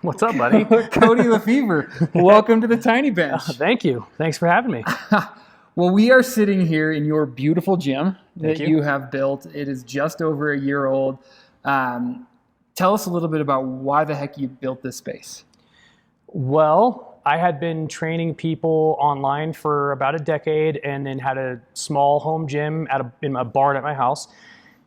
What's up, buddy? Cody Lefever, welcome to the Tiny Bench. Thank you. Thanks for having me. Well, we are sitting here in your beautiful gym that you. you have built. It is just over a year old. Tell us a little bit about why the heck you built this space. Well, I had been training people online for about a decade and then had a small home gym in a barn at my house.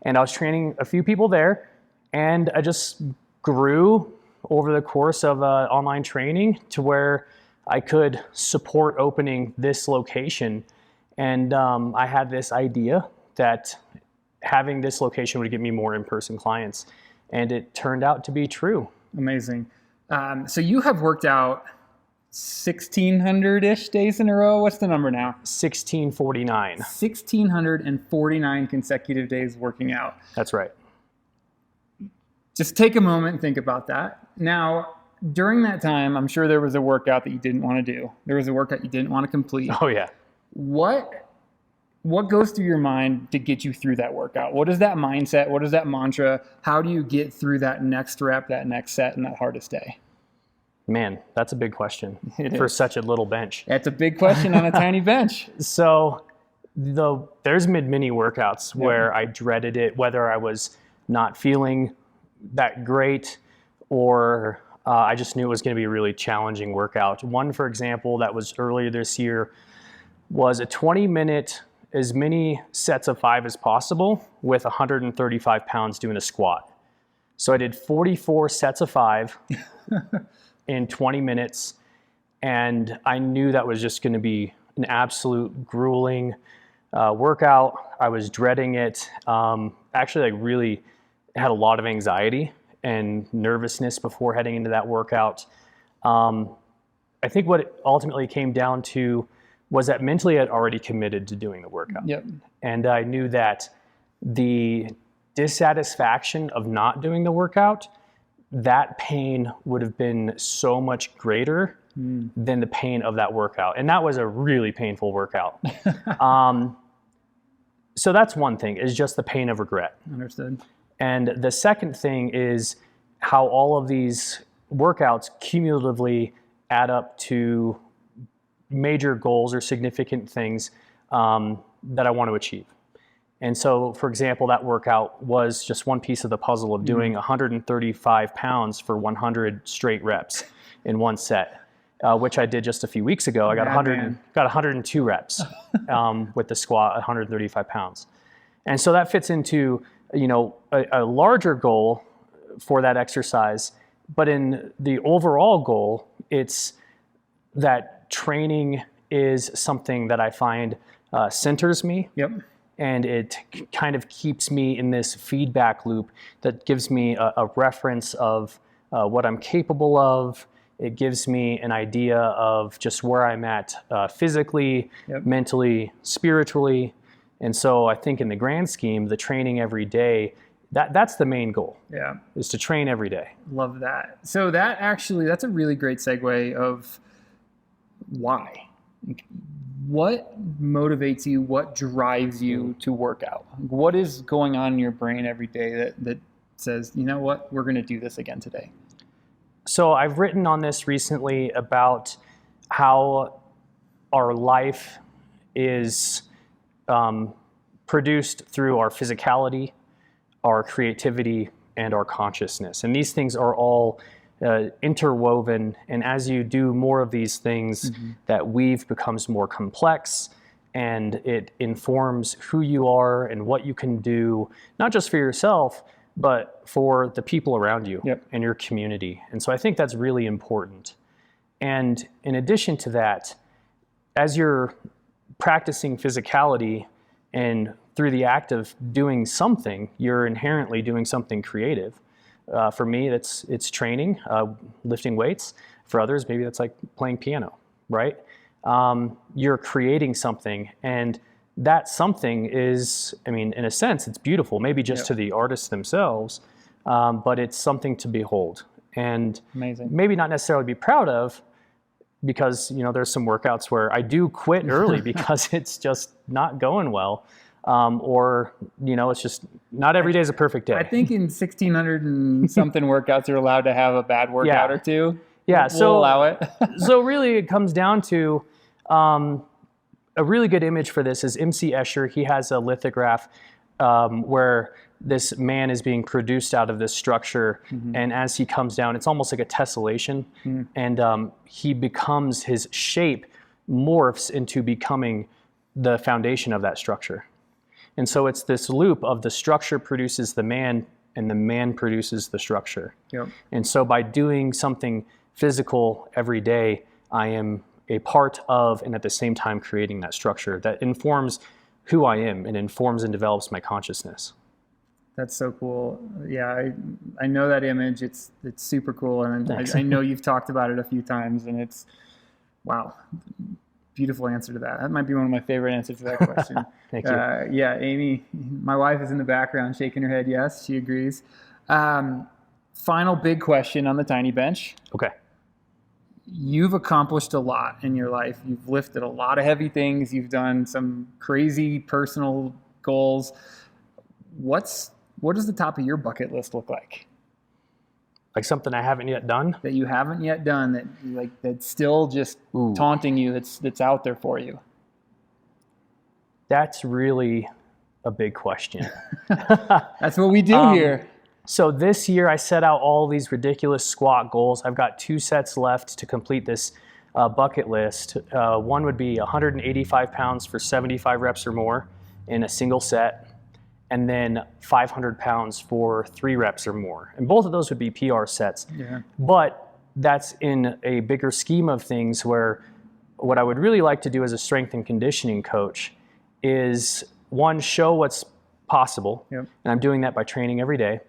And I was training a few people there, and I just grew over the course of online training to where I could support opening this location. And I had this idea that having this location would get me more in-person clients. And it turned out to be true. Amazing. So you have worked out 1,600-ish days in a row. What's the number now? 1649. 1,649 consecutive days working out. That's right. Just take a moment and think about that. Now, during that time, I'm sure there was a workout that you didn't want to do. There was a workout you didn't want to complete. Oh, yeah. What goes through your mind to get you through that workout? What is that mindset? What is that mantra? How do you get through that next rep, that next set, and that hardest day? Man, that's a big question It for is. such a little bench. That's a big question on a tiny bench. So there's mini workouts where I dreaded it, whether I was not feeling that great or I just knew it was going to be a really challenging workout. One, for example, that was earlier this year was a 20-minute, as many sets of 5 as possible with 135 pounds doing a squat. So I did 44 sets of 5 in 20 minutes, and I knew that was just going to be an absolute grueling workout. I was dreading it. Actually, I really had a lot of anxiety and nervousness before heading into that workout. I think what it ultimately came down to was that mentally I'd already committed to doing the workout. Yep. And I knew that the dissatisfaction of not doing the workout, that pain would have been so much greater than the pain of that workout. And that was a really painful workout. So that's one thing, is just the pain of regret. Understood. And the second thing is how all of these workouts cumulatively add up to major goals or significant things that I want to achieve. And so, for example, that workout was just one piece of the puzzle of doing 135 pounds for 100 straight reps in one set, which I did just a few weeks ago. I got 102 reps with the squat, 135 pounds. And so that fits into, a larger goal for that exercise. But in the overall goal, it's that training is something that I find centers me. Yep. And it kind of keeps me in this feedback loop that gives me a reference of what I'm capable of. It gives me an idea of just where I'm at physically, mentally, spiritually. And so I think in the grand scheme, the training every day, that's the main goal. Yeah. Is to train every day. Love that. So that's a really great segue of why. What motivates you? What drives you to work out? What is going on in your brain every day that says, you know what, we're going to do this again today? So I've written on this recently about how our life is produced through our physicality, our creativity, and our consciousness. And these things are all interwoven, and as you do more of these things, that weave becomes more complex, and it informs who you are and what you can do, not just for yourself, but for the people around you and your community. And so I think that's really important. And in addition to that, as you're practicing physicality and through the act of doing something, you're inherently doing something creative. For me, it's training, lifting weights. For others, maybe that's like playing piano, right? You're creating something, and that something is, in a sense, it's beautiful, maybe just to the artists themselves, but it's something to behold. And Amazing. Maybe not necessarily be proud of, because there's some workouts where I do quit early because it's just not going well. or, it's just not every day is a perfect day. I think in 1,600 and something workouts, you're allowed to have a bad workout or two. Yeah, we'll allow it. So really it comes down to a really good image for this is MC Escher. He has a lithograph where this man is being produced out of this structure, and as he comes down, it's almost like a tessellation, and he becomes, his shape morphs into becoming the foundation of that structure. And so it's this loop of the structure produces the man, and the man produces the structure. Yep. And so by doing something physical every day, I am a part of, and at the same time creating that structure that informs who I am and informs and develops my consciousness. That's so cool. Yeah, I know that image. It's super cool, and I know you've talked about it a few times, and it's, wow, beautiful answer to that. That might be one of my favorite answers to that question. Thank you. Yeah, Amy, my wife is in the background shaking her head. Yes, she agrees. Final big question on the tiny bench. Okay. You've accomplished a lot in your life. You've lifted a lot of heavy things. You've done some crazy personal goals. What does the top of your bucket list look like? Like something I haven't yet done? That you haven't yet done, that's still just taunting you, that's out there for you? That's really a big question. That's what we do here. So this year I set out all these ridiculous squat goals. I've got 2 sets left to complete this bucket list. One would be 185 pounds for 75 reps or more in a single set, and then 500 pounds for 3 reps or more. And both of those would be PR sets. Yeah. But that's in a bigger scheme of things, where what I would really like to do as a strength and conditioning coach is, one, show what's possible. Yep. And I'm doing that by training every day,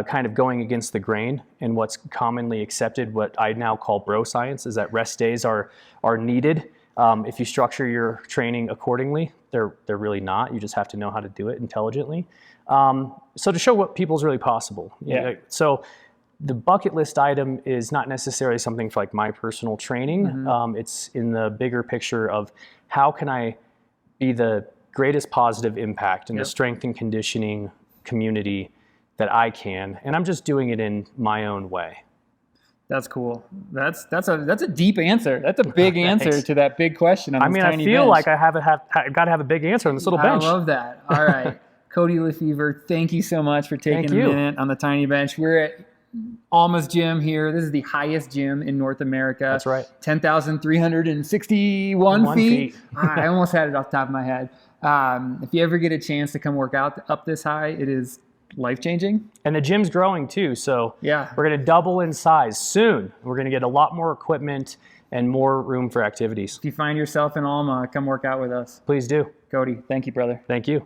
kind of going against the grain and what's commonly accepted, what I now call bro science, is that rest days are needed. If you structure your training accordingly, they're really not. You just have to know how to do it intelligently. So to show what people's really possible. Yeah. So the bucket list item is not necessarily something for like my personal training. It's in the bigger picture of how can I be the greatest positive impact in the strength and conditioning community that I can. And I'm just doing it in my own way. That's cool. That's a deep answer. That's a big answer to that big question on this tiny bench. I feel like I've got to have a big answer on this little bench. I love that. All right. Cody Lefever, thank you so much for taking a minute on the tiny bench. We're at Alma's gym here. This is the highest gym in North America. That's right. 10,361 feet. I almost had it off the top of my head. If you ever get a chance to come work out up this high, it is life-changing. And the gym's growing too, so yeah, we're going to double in size soon. We're going to get a lot more equipment and more room for activities. If you find yourself in Alma, come work out with us. Please do. Cody, thank you, brother. Thank you.